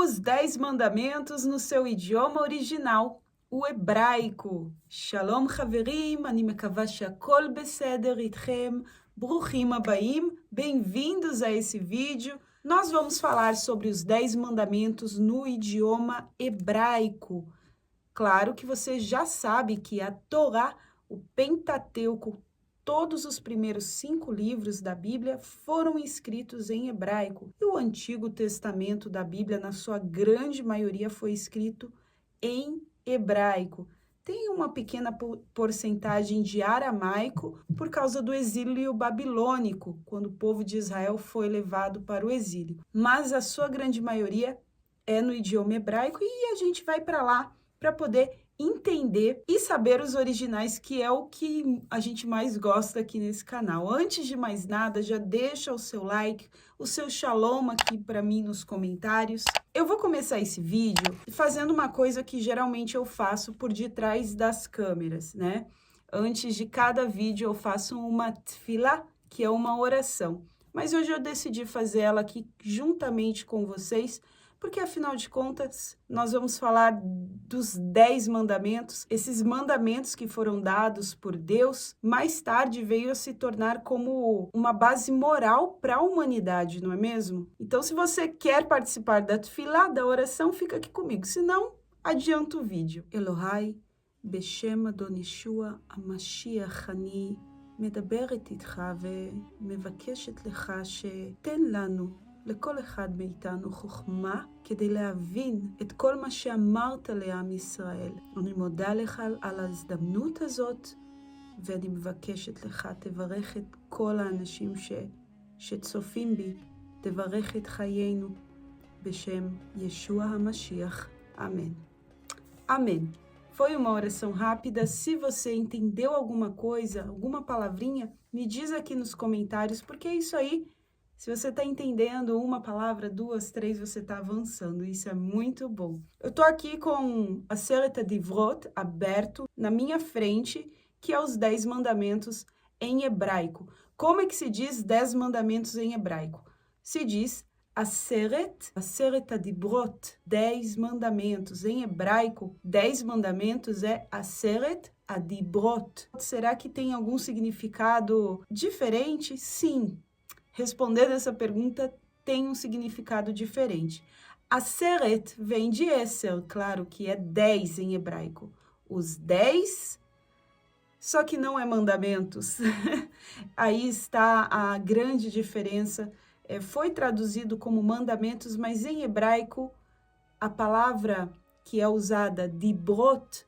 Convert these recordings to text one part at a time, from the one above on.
Os 10 mandamentos no seu idioma original, o hebraico. Shalom חברים, אני מקווה שהכל בסדר איתכם. ברוכים הבאים, bem-vindos a esse vídeo. Nós vamos falar sobre os 10 mandamentos no idioma hebraico. Claro que você já sabe que a Torá, o Pentateuco, todos os primeiros 5 livros da Bíblia foram escritos em hebraico. E o Antigo Testamento da Bíblia, na sua grande maioria, foi escrito em hebraico. Tem uma pequena porcentagem de aramaico por causa do exílio babilônico, quando o povo de Israel foi levado para o exílio. Mas a sua grande maioria é no idioma hebraico e a gente vai para lá para poder entender e saber os originais, que é o que a gente mais gosta aqui nesse canal. Antes de mais nada, já deixa o seu like, o seu shalom aqui para mim nos comentários. Eu vou começar esse vídeo fazendo uma coisa que geralmente eu faço por detrás das câmeras, né? Antes de cada vídeo eu faço uma tefilá, que é uma oração. Mas hoje eu decidi fazer ela aqui juntamente com vocês, porque, afinal de contas, nós vamos falar dos 10 mandamentos, esses mandamentos que foram dados por Deus, mais tarde veio a se tornar como uma base moral para a humanidade, não é mesmo? Então, se você quer participar da tefilá, da oração, fica aqui comigo, senão, adianta o vídeo. Elohai, Beshem Adon Yeshua, HaMashiach Ani, מדברת איתך ומבקשת לך שתן לנו לכל אחד מאיתנו חוכמה כדי להבין את כל מה שאמרת לעם ישראל. אני מודה לך על ההזדמנות הזאת, ואני מבקשת לך, תברך את כל האנשים שצופים בי, תברך את חיינו בשם ישוע המשיח. אמן. Amém. Foi uma oração rápida. Se você entendeu alguma coisa, alguma palavrinha, me diz aqui nos comentários, porque é isso aí. Se você está entendendo uma palavra, 2, 3, você está avançando. Isso é muito bom. Eu estou aqui com a Aseret Divrot aberto na minha frente, que é os 10 mandamentos em hebraico. Como é que se diz 10 mandamentos em hebraico? Se diz Aseret Dibrot, 10 mandamentos. Em hebraico, 10 mandamentos é Aseret Dibrot. Será que tem algum significado diferente? Sim. Respondendo essa pergunta, tem um significado diferente. Aseret vem de Esel, claro que é 10 em hebraico. Os 10, só que não é mandamentos. Aí está a grande diferença. Foi traduzido como mandamentos, mas em hebraico, a palavra que é usada, dibrot,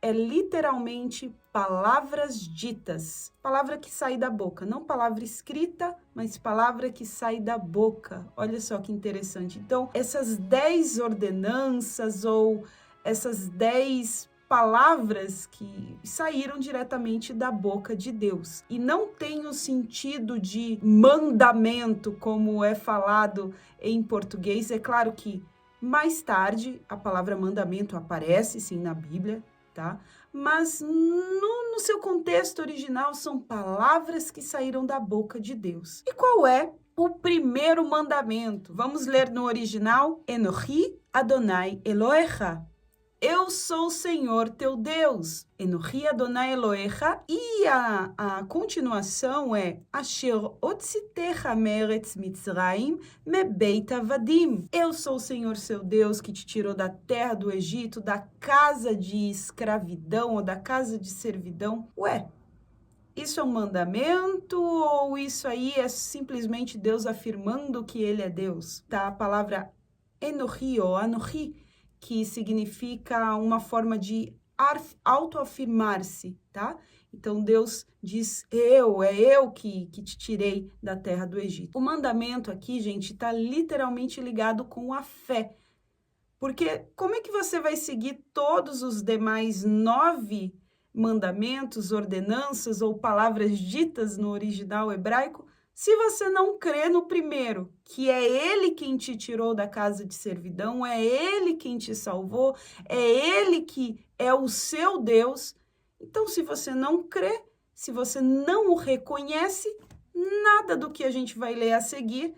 é literalmente palavras ditas, palavra que sai da boca, não palavra escrita, mas palavra que sai da boca. Olha só que interessante. Então, essas 10 ordenanças ou essas 10 palavras que saíram diretamente da boca de Deus. E não tem o sentido de mandamento, como é falado em português. É claro que mais tarde a palavra mandamento aparece, sim, na Bíblia, tá? Mas no seu contexto original são palavras que saíram da boca de Deus. E qual é o primeiro mandamento? Vamos ler no original. Enochi Adonai Elohecha. Eu sou o Senhor teu Deus. Enochi Adonai Elohecha. E a continuação é Asher otzitecha meretz Mitzrayim mebeit avadim. Eu sou o Senhor seu Deus que te tirou da terra do Egito, da casa de escravidão ou da casa de servidão. Ué, isso é um mandamento ou isso aí é simplesmente Deus afirmando que ele é Deus? Tá? A palavra Enochi ou Anochi, que significa uma forma de autoafirmar-se, tá? Então, Deus diz, é eu que te tirei da terra do Egito. O mandamento aqui, gente, está literalmente ligado com a fé. Porque como é que você vai seguir todos os demais 9 mandamentos, ordenanças ou palavras ditas no original hebraico, se você não crê no primeiro, que é ele quem te tirou da casa de servidão, é ele quem te salvou, é ele que é o seu Deus. Então, se você não crê, se você não o reconhece, nada do que a gente vai ler a seguir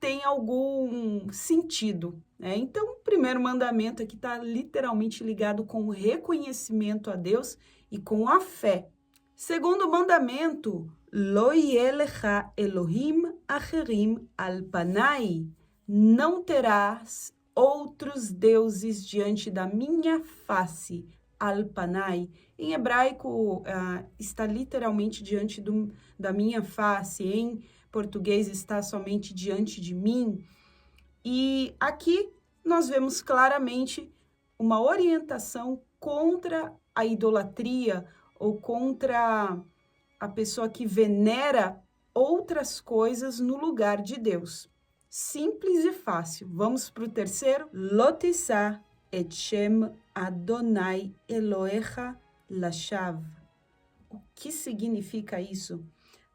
tem algum sentido, né? Então, o primeiro mandamento aqui está literalmente ligado com o reconhecimento a Deus e com a fé. Segundo mandamento, Lo yeh lecha Elohim acherim al panai, não terás outros deuses diante da minha face, al panai. Em hebraico está literalmente diante da minha face, em português está somente diante de mim. E aqui nós vemos claramente uma orientação contra a idolatria ou contra a pessoa que venera outras coisas no lugar de Deus. Simples e fácil. Vamos para o terceiro. Lo tissá et shem Adonai Elohecha lashav. O que significa isso?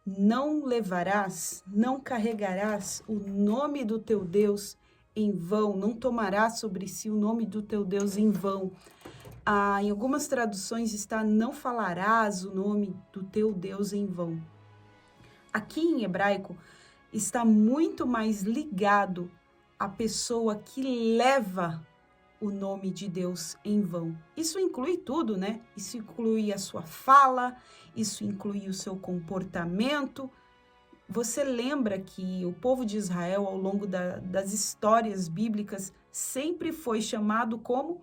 Não levarás, não carregarás o nome do teu Deus em vão, não tomarás sobre si o nome do teu Deus em vão. Em algumas traduções está não falarás o nome do teu Deus em vão. Aqui em hebraico está muito mais ligado à pessoa que leva o nome de Deus em vão. Isso inclui tudo, né? Isso inclui a sua fala, isso inclui o seu comportamento. Você lembra que o povo de Israel, ao longo das histórias bíblicas, sempre foi chamado como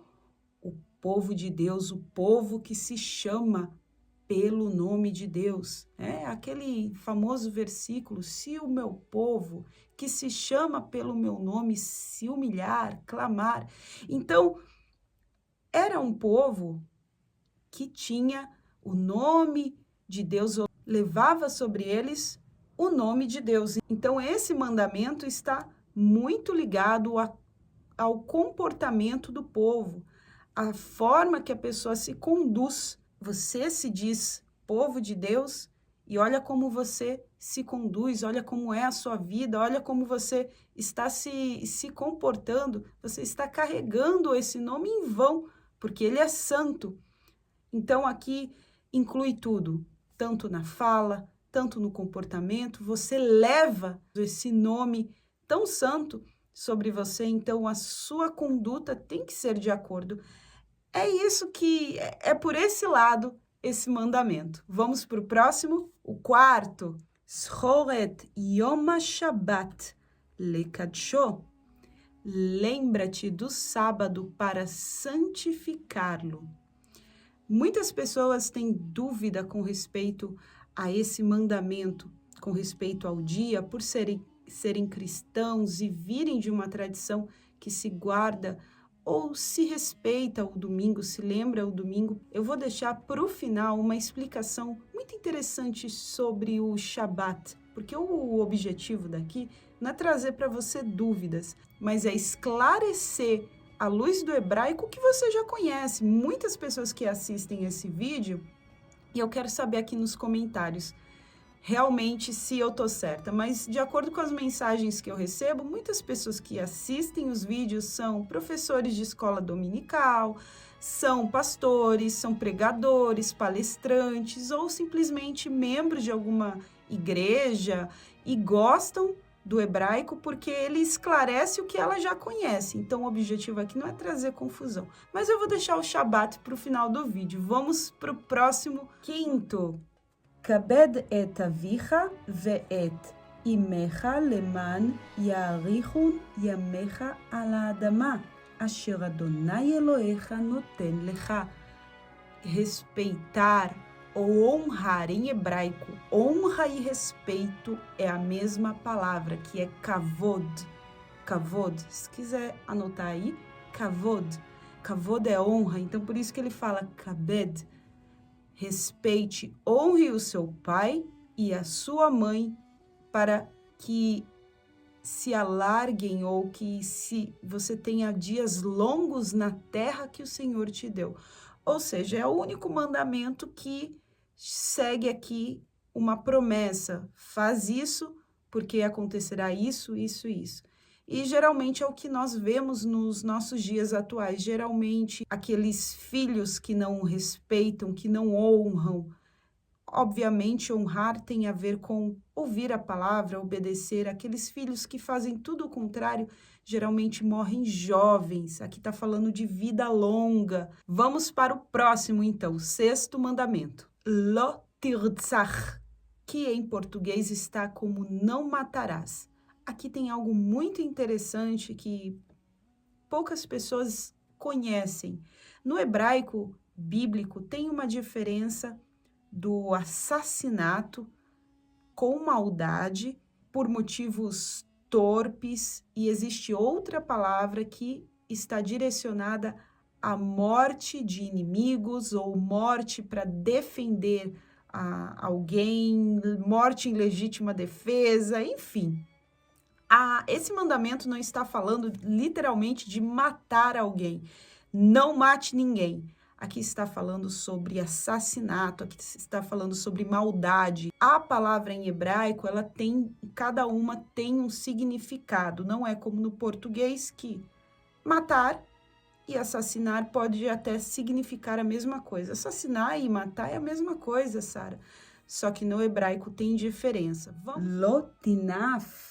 o povo de Deus, o povo que se chama pelo nome de Deus. É aquele famoso versículo, se o meu povo, que se chama pelo meu nome, se humilhar, clamar. Então, era um povo que tinha o nome de Deus, levava sobre eles o nome de Deus. Então, esse mandamento está muito ligado ao comportamento do povo, a forma que a pessoa se conduz. Você se diz povo de Deus e olha como você se conduz, olha como é a sua vida, olha como você está se comportando. Você está carregando esse nome em vão, porque ele é santo. Então, aqui inclui tudo, tanto na fala, tanto no comportamento. Você leva esse nome tão santo sobre você, então a sua conduta tem que ser de acordo. É isso que é por esse lado esse mandamento. Vamos para o próximo, o quarto. Zchoret Yom HaShabbat lekadsho. Lembra-te do sábado para santificá-lo. Muitas pessoas têm dúvida com respeito a esse mandamento, com respeito ao dia, por serem cristãos e virem de uma tradição que se guarda ou se respeita o domingo, se lembra o domingo. Eu vou deixar para o final uma explicação muito interessante sobre o Shabat, porque o objetivo daqui não é trazer para você dúvidas, mas é esclarecer à luz do hebraico que você já conhece. Muitas pessoas que assistem esse vídeo, e eu quero saber aqui nos comentários, realmente se eu tô certa, mas de acordo com as mensagens que eu recebo, muitas pessoas que assistem os vídeos são professores de escola dominical, são pastores, são pregadores, palestrantes ou simplesmente membros de alguma igreja e gostam do hebraico porque ele esclarece o que ela já conhece. Então o objetivo aqui não é trazer confusão, mas eu vou deixar o Shabat para o final do vídeo. Vamos para o próximo, quinto. Kabed et avicha ve'et imecha leman ya'arichun yamecha al ha'adama asher Adonai Elohecha noten lecha. Respeitar ou honrar em hebraico, honra e respeito é a mesma palavra, que é kavod. Kavod, se quiser anotar aí, kavod. Kavod é honra, então por isso que ele fala kabed. Respeite, honre o seu pai e a sua mãe para que se alarguem ou que você tenha dias longos na terra que o Senhor te deu. Ou seja, é o único mandamento que segue aqui uma promessa. Faz isso porque acontecerá isso, isso e isso. E geralmente é o que nós vemos nos nossos dias atuais. Geralmente, aqueles filhos que não respeitam, que não honram. Obviamente, honrar tem a ver com ouvir a palavra, obedecer. Aqueles filhos que fazem tudo o contrário, geralmente morrem jovens. Aqui está falando de vida longa. Vamos para o próximo, então, o sexto mandamento. Lo tirtzach, que em português está como não matarás. Aqui tem algo muito interessante que poucas pessoas conhecem. No hebraico bíblico tem uma diferença do assassinato com maldade por motivos torpes, e existe outra palavra que está direcionada à morte de inimigos ou morte para defender alguém, morte em legítima defesa, enfim. Esse mandamento não está falando literalmente de matar alguém. Não mate ninguém. Aqui está falando sobre assassinato, aqui está falando sobre maldade. A palavra em hebraico, cada uma tem um significado. Não é como no português que matar e assassinar pode até significar a mesma coisa. Assassinar e matar é a mesma coisa, Sara. Só que no hebraico tem diferença. Lotinaf.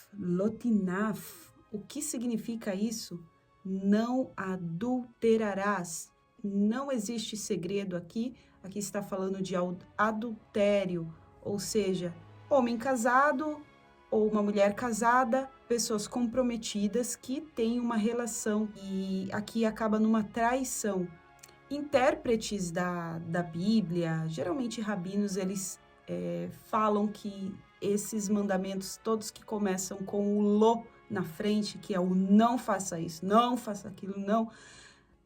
O que significa isso? Não adulterarás. Não existe segredo aqui. Aqui está falando de adultério, ou seja, homem casado ou uma mulher casada, pessoas comprometidas que têm uma relação, e aqui acaba numa traição. Intérpretes da Bíblia, geralmente rabinos, eles falam que esses mandamentos, todos que começam com o lo na frente, que é o não faça isso, não faça aquilo, não.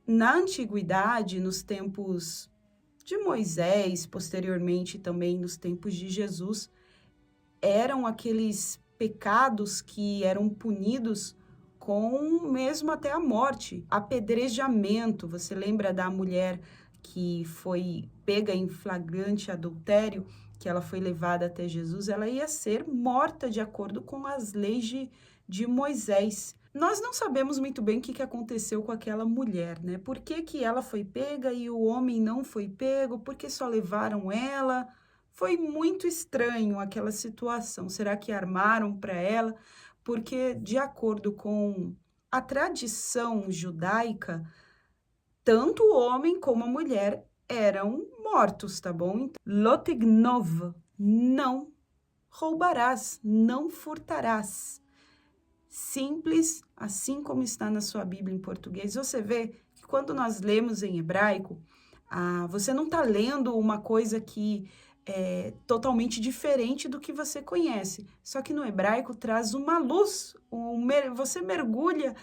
Na antiguidade, nos tempos de Moisés, posteriormente também nos tempos de Jesus, eram aqueles pecados que eram punidos com mesmo até a morte, apedrejamento. Você lembra da mulher que foi pega em flagrante adultério, que ela foi levada até Jesus? Ela ia ser morta de acordo com as leis de Moisés. Nós não sabemos muito bem o que aconteceu com aquela mulher, né? Por que ela foi pega e o homem não foi pego? Por que só levaram ela? Foi muito estranho aquela situação. Será que armaram para ela? Porque, de acordo com a tradição judaica, tanto o homem como a mulher eram mortos, tá bom? Lotignov, não roubarás, não furtarás. Simples, assim como está na sua Bíblia em português. Você vê que quando nós lemos em hebraico, você não está lendo uma coisa que é totalmente diferente do que você conhece. Só que no hebraico traz uma luz, você mergulha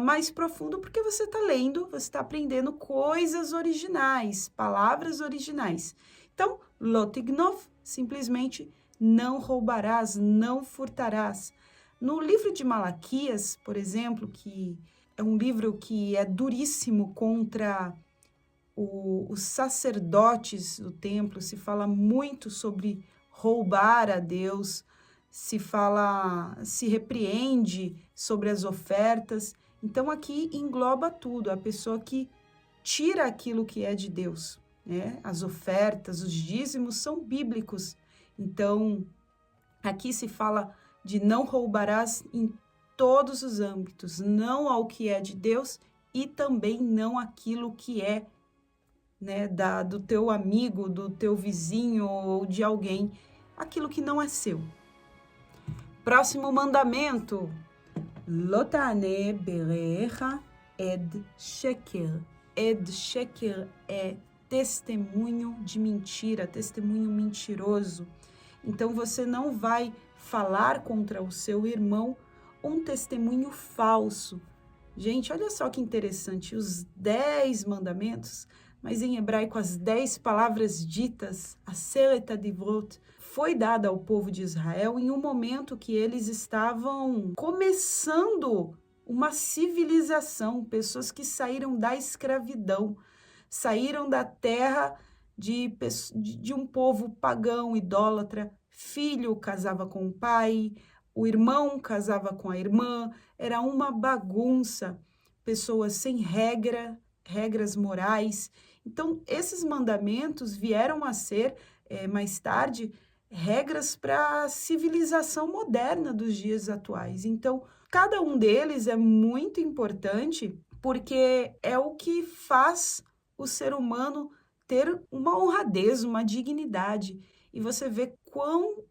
mais profundo porque você está lendo, você está aprendendo coisas originais, palavras originais. Então, lotignov, simplesmente não roubarás, não furtarás. No livro de Malaquias, por exemplo, que é um livro que é duríssimo contra os sacerdotes do templo, se fala muito sobre roubar a Deus, se repreende sobre as ofertas. Então, aqui engloba tudo, a pessoa que tira aquilo que é de Deus, né? As ofertas, os dízimos são bíblicos. Então, aqui se fala de não roubarás em todos os âmbitos, não ao que é de Deus e também não aquilo que é, né, do teu amigo, do teu vizinho ou de alguém, aquilo que não é seu. Próximo mandamento, Lotane berecha ed sheker. Ed sheker é testemunho de mentira, testemunho mentiroso. Então, você não vai falar contra o seu irmão um testemunho falso. Gente, olha só que interessante, os 10 mandamentos, mas em hebraico as 10 palavras ditas, a Aseret Divrot, foi dada ao povo de Israel em um momento que eles estavam começando uma civilização, pessoas que saíram da escravidão, saíram da terra de um povo pagão, idólatra. Filho casava com o pai, o irmão casava com a irmã, era uma bagunça, pessoas sem regras morais. Então, esses mandamentos vieram a ser mais tarde, regras para a civilização moderna dos dias atuais. Então, cada um deles é muito importante porque é o que faz o ser humano ter uma honradez, uma dignidade. E você vê quão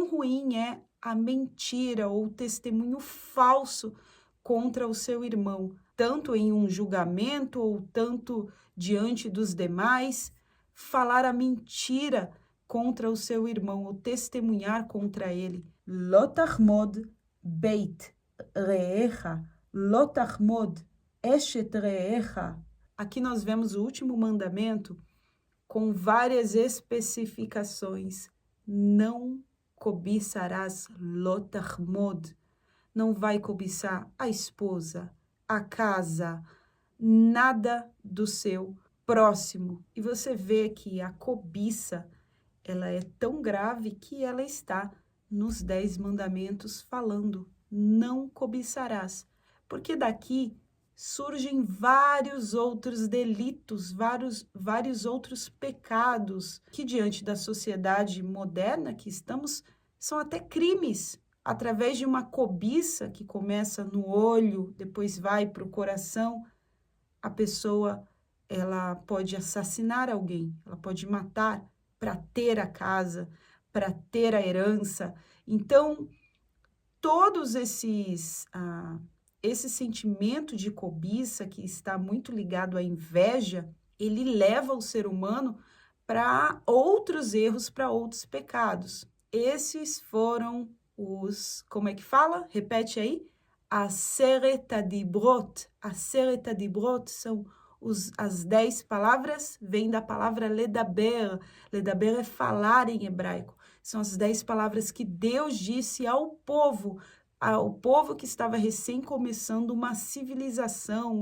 ruim é a mentira ou o testemunho falso contra o seu irmão, tanto em um julgamento ou tanto diante dos demais, falar a mentira contra o seu irmão ou testemunhar contra ele. Lo tachmod beit re'echa, lo tachmod eshet re'echa. Aqui nós vemos o último mandamento com várias especificações. Não cobiçarás lo tachmod. Não vai cobiçar a esposa, a casa, nada do seu próximo. E você vê que a cobiça, ela é tão grave que ela está nos 10 mandamentos falando, não cobiçarás. Porque daqui surgem vários outros delitos, vários outros pecados que diante da sociedade moderna que estamos, são até crimes. Através de uma cobiça que começa no olho, depois vai para o coração, a pessoa ela pode assassinar alguém, ela pode matar para ter a casa, para ter a herança. Então, todos esse sentimento de cobiça que está muito ligado à inveja, ele leva o ser humano para outros erros, para outros pecados. Esses foram como é que fala? Repete aí. Aseret hadibrot. Aseret hadibrot são as 10 palavras, vem da palavra ledaber. Ledaber é falar em hebraico. São as 10 palavras que Deus disse ao povo que estava recém começando uma civilização,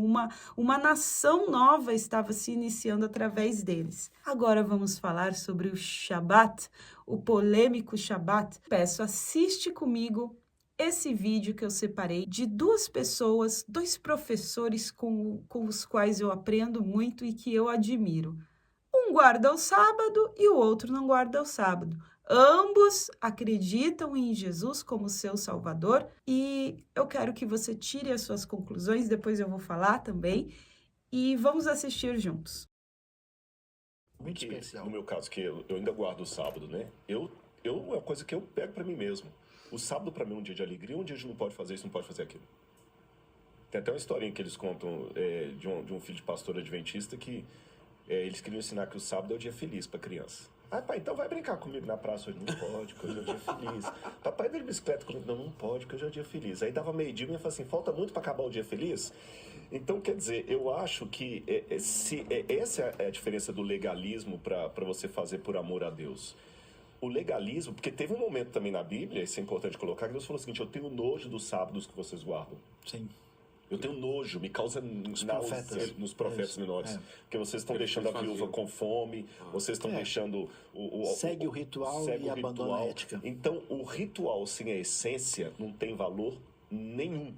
uma nação nova estava se iniciando através deles. Agora vamos falar sobre o Shabat, o polêmico Shabat. Peço, assiste comigo esse vídeo que eu separei de 2 pessoas, 2 professores com os quais eu aprendo muito e que eu admiro. Um guarda o sábado e o outro não guarda o sábado. Ambos acreditam em Jesus como seu Salvador e eu quero que você tire as suas conclusões, depois eu vou falar também, e vamos assistir juntos. Muito especial. No meu caso, que eu ainda guardo o sábado, né? É uma coisa que eu pego pra mim mesmo. O sábado pra mim é um dia de alegria, um dia a gente não pode fazer isso, não pode fazer aquilo. Tem até uma historinha que eles contam de um filho de pastor adventista que eles queriam ensinar que o sábado é o dia feliz pra criança. Ah, pai, então vai brincar comigo na praça hoje. Não pode, porque hoje é o dia feliz. Papai anda de bicicleta comigo. Não pode, porque hoje é o dia feliz. Aí dava meio-dia e eu falava assim, falta muito pra acabar o dia feliz? Então, quer dizer, eu acho que essa é a diferença do legalismo para você fazer por amor a Deus. O legalismo, porque teve um momento também na Bíblia, isso é importante colocar, que Deus falou o seguinte, eu tenho nojo dos sábados que vocês guardam. Sim. Eu tenho nojo, me causa nos profetas menores. Porque vocês estão deixando a viúva com fome, vocês estão deixando segue o ritual e abandona a ética. Então, o ritual sem a essência não tem valor nenhum.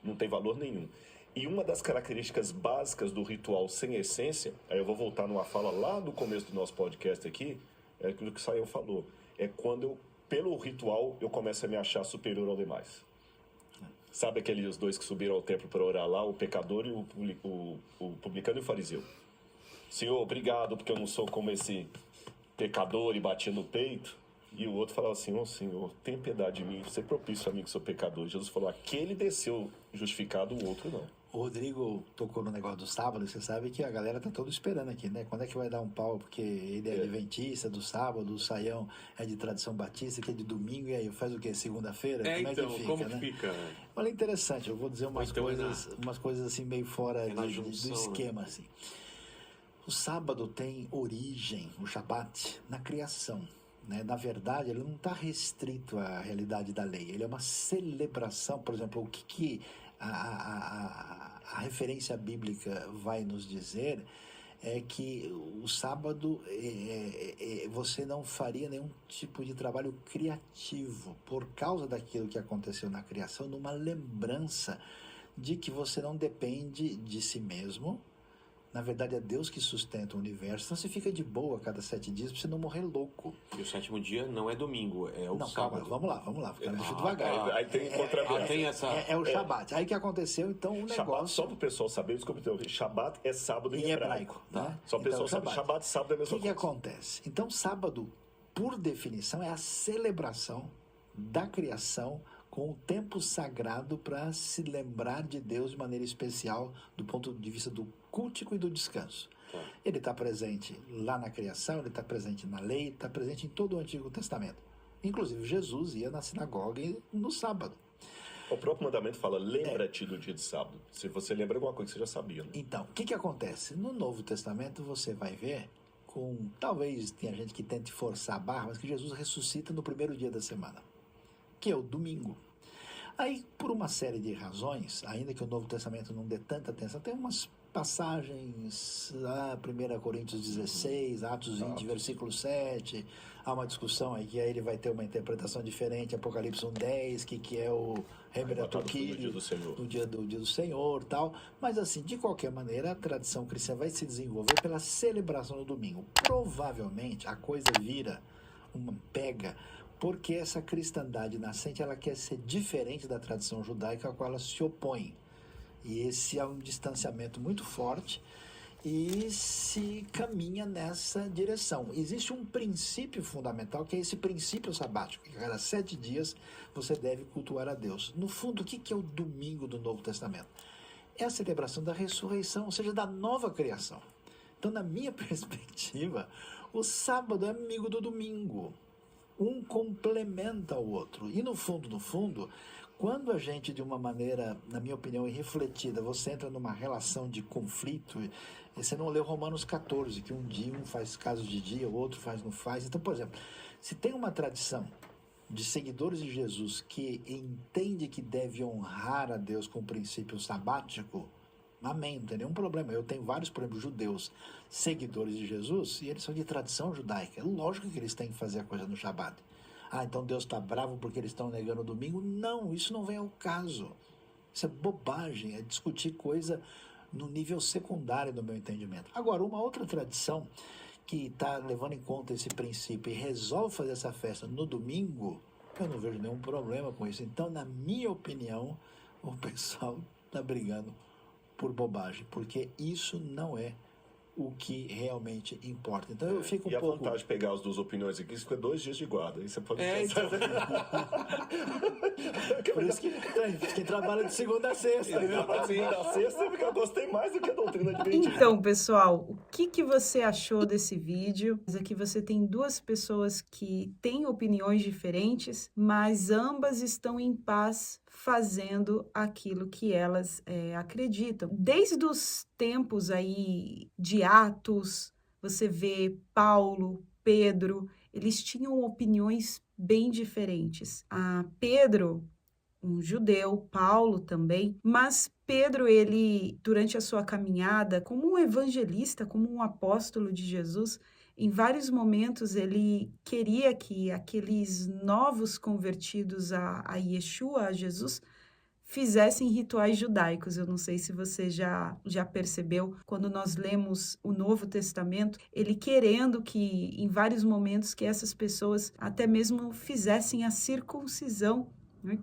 Não tem valor nenhum. E uma das características básicas do ritual sem essência, aí eu vou voltar numa fala lá do começo do nosso podcast aqui, é aquilo que o Sayão falou, é quando pelo ritual, eu começo a me achar superior ao demais. Sabe aqueles 2 que subiram ao templo para orar lá, o pecador e o publicano e o fariseu? Senhor, obrigado porque eu não sou como esse pecador e batia no peito. E o outro falava assim, Senhor, tem piedade de mim, você é propício a mim que sou pecador. E Jesus falou, aquele desceu justificado, o outro não. O Rodrigo tocou no negócio do sábado, você sabe que a galera tá toda esperando aqui, né? Quando é que vai dar um pau? Porque ele é adventista do sábado, o Saião é de tradição batista, que é de domingo, e aí faz o quê? Segunda-feira? Como que fica? Olha, interessante, eu vou dizer umas coisas assim meio fora do esquema, assim. O sábado tem origem, o Shabat, na criação. Né? Na verdade, ele não está restrito à realidade da lei, ele é uma celebração, por exemplo, o que a referência bíblica vai nos dizer é que o sábado você não faria nenhum tipo de trabalho criativo por causa daquilo que aconteceu na criação, numa lembrança de que você não depende de si mesmo, Na verdade, é Deus que sustenta o universo. Então, você fica de boa a cada 7 dias para você não morrer louco. E o 7º dia não é domingo, é o sábado. Calma, vamos lá. Deixa eu devagar. Aí tem tem essa... É o Shabat. Aí o que aconteceu, então, o Shabat, negócio... só para o pessoal saber, desculpa, Shabat é sábado em hebraico. Tá? Só o pessoal sabe, Shabat e sábado é a mesma coisa. O que acontece? Então, sábado, por definição, é a celebração da criação com o tempo sagrado para se lembrar de Deus de maneira especial do ponto de vista do cultico e do descanso. Ele está presente lá na criação, ele está presente na lei, está presente em todo o Antigo Testamento. Inclusive, Jesus ia na sinagoga no sábado. O próprio mandamento fala, lembra-te do dia de sábado. Se você lembra alguma coisa que você já sabia, né? Então, o que acontece? No Novo Testamento, você vai ver talvez tenha gente que tente forçar a barra, mas que Jesus ressuscita no primeiro dia da semana, que é o domingo. Aí, por uma série de razões, ainda que o Novo Testamento não dê tanta atenção, tem umas passagens, 1 Coríntios 16, Atos 20, versículo 7, há uma discussão aí que aí ele vai ter uma interpretação diferente, Apocalipse 1:10, que é o Remeratoquilho, no dia do Senhor, tal. Mas assim, de qualquer maneira, a tradição cristã vai se desenvolver pela celebração do domingo. Provavelmente a coisa vira uma pega, porque essa cristandade nascente, ela quer ser diferente da tradição judaica a qual ela se opõe. E esse é um distanciamento muito forte e se caminha nessa direção. Existe um princípio fundamental, que é esse princípio sabático, que a cada 7 dias você deve cultuar a Deus. No fundo, o que é o domingo do Novo Testamento? É a celebração da ressurreição, ou seja, da nova criação. Então, na minha perspectiva, o sábado é amigo do domingo. Um complementa o outro. E no fundo, quando a gente, de uma maneira, na minha opinião, irrefletida, você entra numa relação de conflito, você não leu Romanos 14, que um dia um faz caso de dia, o outro não faz. Então, por exemplo, se tem uma tradição de seguidores de Jesus que entende que deve honrar a Deus com o princípio sabático, amém, não tem nenhum problema. Eu tenho vários, por exemplo, judeus, seguidores de Jesus, e eles são de tradição judaica. É lógico que eles têm que fazer a coisa no Shabat. Então Deus está bravo porque eles estão negando o domingo? Não, isso não vem ao caso. Isso é bobagem, é discutir coisa no nível secundário do meu entendimento. Agora, uma outra tradição que está levando em conta esse princípio e resolve fazer essa festa no domingo, eu não vejo nenhum problema com isso. Então, na minha opinião, o pessoal está brigando por bobagem, porque isso não é o que realmente importa. Então eu fico a vantagem de pegar as duas opiniões aqui, isso fica 2 dias de guarda. Aí você pode Por isso que quem trabalha de segunda a sexta. De segunda a sexta, porque eu gostei mais do que a doutrina adventista. Então, pessoal, o que você achou desse vídeo? Aqui você tem 2 pessoas que têm opiniões diferentes, mas ambas estão em paz fazendo aquilo que elas acreditam. Desde os tempos aí de Atos, você vê Paulo, Pedro, eles tinham opiniões bem diferentes. Pedro, um judeu, Paulo também, mas Pedro, ele, durante a sua caminhada, como um evangelista, como um apóstolo de Jesus, em vários momentos ele queria que aqueles novos convertidos a Yeshua, a Jesus, fizessem rituais judaicos. Eu não sei se você já percebeu, quando nós lemos o Novo Testamento, ele querendo que, em vários momentos, que essas pessoas até mesmo fizessem a circuncisão,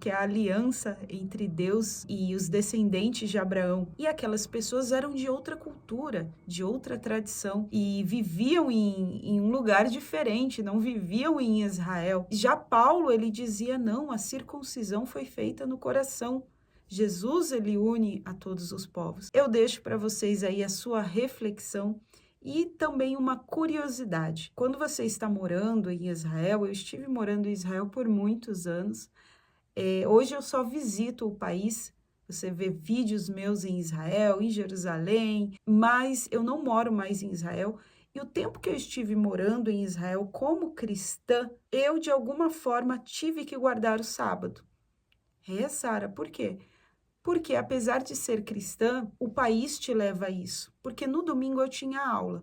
que é a aliança entre Deus e os descendentes de Abraão. E aquelas pessoas eram de outra cultura, de outra tradição, e viviam em um lugar diferente, não viviam em Israel. Já Paulo, ele dizia, não, a circuncisão foi feita no coração. Jesus, ele une a todos os povos. Eu deixo para vocês aí a sua reflexão e também uma curiosidade. Quando você está morando em Israel, eu estive morando em Israel por muitos anos. Hoje eu só visito o país, você vê vídeos meus em Israel, em Jerusalém, mas eu não moro mais em Israel. E o tempo que eu estive morando em Israel como cristã, eu de alguma forma tive que guardar o sábado. Sara, por quê? Porque apesar de ser cristã, o país te leva a isso. Porque no domingo eu tinha aula.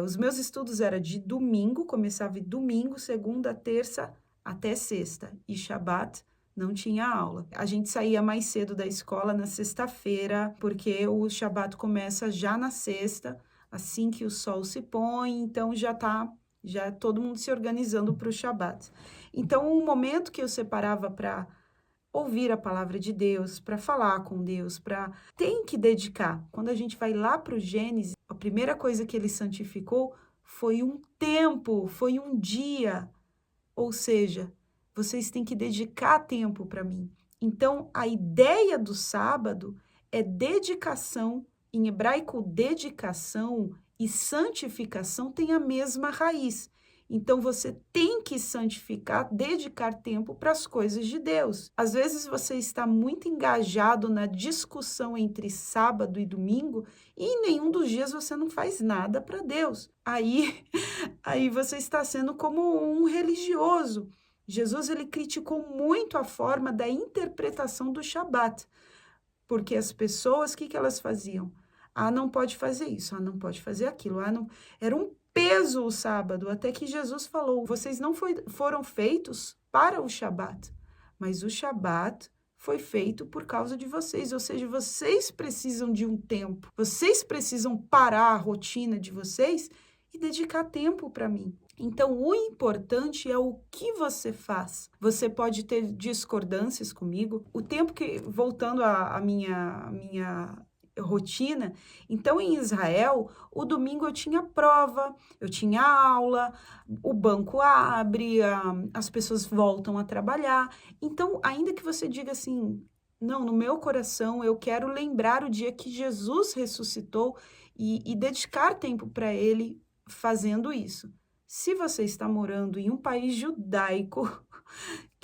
Os meus estudos eram de domingo, começava de domingo, segunda, terça, até sexta. E Shabat, não tinha aula. A gente saía mais cedo da escola na sexta-feira, porque o Shabat começa já na sexta, assim que o sol se põe, então já todo mundo se organizando para o Shabat. Então, o momento que eu separava para ouvir a palavra de Deus, para falar com Deus, tem que dedicar. Quando a gente vai lá para o Gênesis, a primeira coisa que ele santificou foi um tempo, foi um dia. Ou seja, vocês têm que dedicar tempo para mim. Então, a ideia do sábado é dedicação. Em hebraico, dedicação e santificação têm a mesma raiz. Então, você tem que santificar, dedicar tempo para as coisas de Deus. Às vezes, você está muito engajado na discussão entre sábado e domingo e em nenhum dos dias você não faz nada para Deus. Aí você está sendo como um religioso. Jesus, ele criticou muito a forma da interpretação do Shabat, porque as pessoas, o que elas faziam? Não pode fazer isso, não pode fazer aquilo, não... Era um peso o sábado, até que Jesus falou, vocês não foram feitos para o Shabat, mas o Shabat foi feito por causa de vocês, ou seja, vocês precisam de um tempo, vocês precisam parar a rotina de vocês e dedicar tempo para mim. Então, o importante é o que você faz. Você pode ter discordâncias comigo. O tempo que, voltando à minha rotina, então em Israel, o domingo eu tinha prova, eu tinha aula, o banco abre, as pessoas voltam a trabalhar. Então, ainda que você diga assim, não, no meu coração eu quero lembrar o dia que Jesus ressuscitou e dedicar tempo para ele fazendo isso. Se você está morando em um país judaico,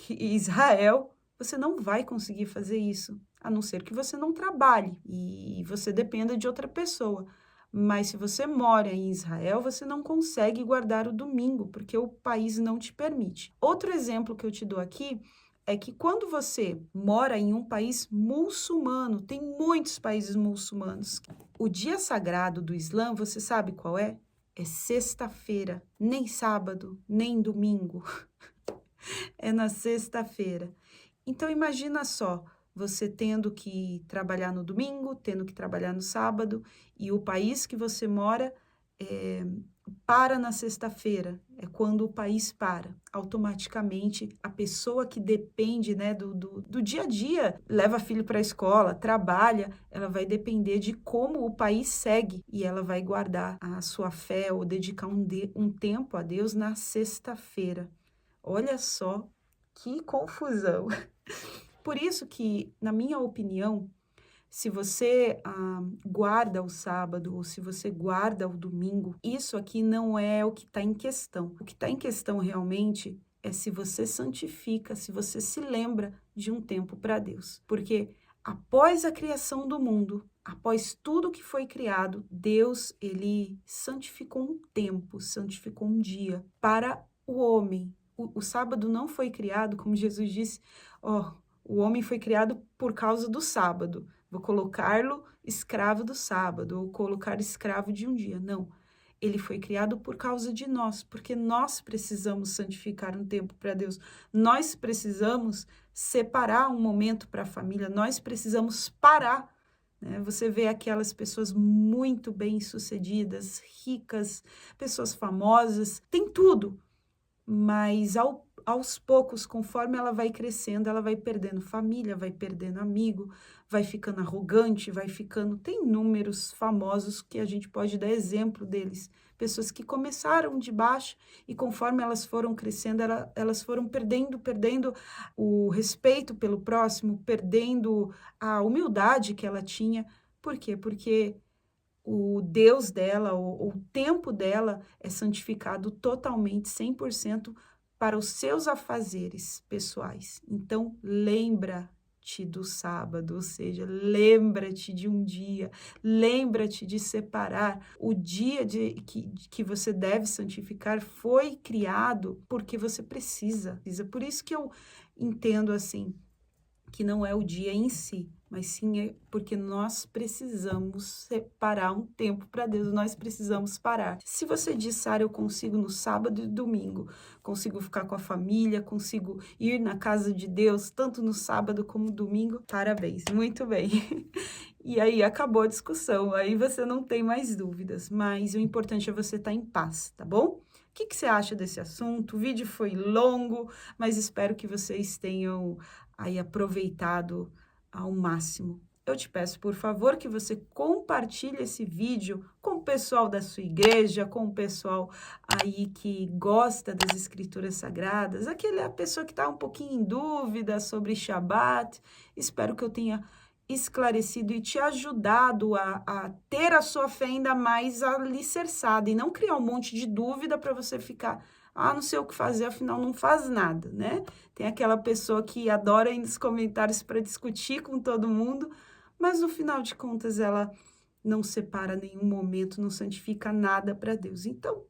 Israel, você não vai conseguir fazer isso, a não ser que você não trabalhe e você dependa de outra pessoa. Mas se você mora em Israel, você não consegue guardar o domingo, porque o país não te permite. Outro exemplo que eu te dou aqui é que quando você mora em um país muçulmano, tem muitos países muçulmanos, o dia sagrado do Islã, você sabe qual é? É sexta-feira, nem sábado, nem domingo. É na sexta-feira. Então, imagina só, você tendo que trabalhar no domingo, tendo que trabalhar no sábado, e o país que você mora para na sexta-feira. É quando o país para. Automaticamente, a pessoa que depende, né, do dia a dia, leva filho para a escola, trabalha, ela vai depender de como o país segue. E ela vai guardar a sua fé ou dedicar um tempo a Deus na sexta-feira. Olha só que confusão. Por isso que, na minha opinião, se você guarda o sábado ou se você guarda o domingo, isso aqui não é o que está em questão. O que está em questão realmente é se você santifica, se você se lembra de um tempo para Deus. Porque após a criação do mundo, após tudo que foi criado, Deus, ele santificou um tempo, santificou um dia para o homem. O sábado não foi criado, como Jesus disse, o homem foi criado por causa do sábado. Vou colocar-lo escravo do sábado, ou colocar escravo de um dia. Não, ele foi criado por causa de nós, porque nós precisamos santificar um tempo para Deus. Nós precisamos separar um momento para a família, nós precisamos parar. Né? Você vê aquelas pessoas muito bem-sucedidas, ricas, pessoas famosas, tem tudo. Mas aos poucos, conforme ela vai crescendo, ela vai perdendo família, vai perdendo amigo, vai ficando arrogante, vai ficando... Tem inúmeros famosos que a gente pode dar exemplo deles. Pessoas que começaram de baixo e conforme elas foram crescendo, elas foram perdendo o respeito pelo próximo, perdendo a humildade que ela tinha. Por quê? Porque o Deus dela, o tempo dela é santificado totalmente, 100% para os seus afazeres pessoais. Então, lembra-te do sábado, ou seja, lembra-te de um dia, lembra-te de separar. O dia que você deve santificar foi criado porque você precisa. Por isso que eu entendo assim, que não é o dia em si, mas sim é porque nós precisamos separar um tempo para Deus, nós precisamos parar. Se você diz, Sara, eu consigo no sábado e domingo, consigo ficar com a família, consigo ir na casa de Deus, tanto no sábado como no domingo, parabéns, muito bem. E aí acabou a discussão, aí você não tem mais dúvidas, mas o importante é você estar em paz, tá bom? O que você acha desse assunto? O vídeo foi longo, mas espero que vocês tenham aí aproveitado ao máximo. Eu te peço, por favor, que você compartilhe esse vídeo com o pessoal da sua igreja, com o pessoal aí que gosta das escrituras sagradas, aquela pessoa que está um pouquinho em dúvida sobre Shabat. Espero que eu tenha esclarecido e te ajudado a ter a sua fé ainda mais alicerçada e não criar um monte de dúvida para você ficar, não sei o que fazer, afinal não faz nada, né? Tem aquela pessoa que adora ir nos comentários para discutir com todo mundo, mas no final de contas ela não separa nenhum momento, não santifica nada para Deus. Então,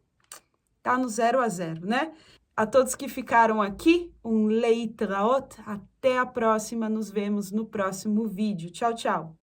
tá no 0 a 0, né? A todos que ficaram aqui, um leitraot, até a próxima, nos vemos no próximo vídeo. Tchau, tchau!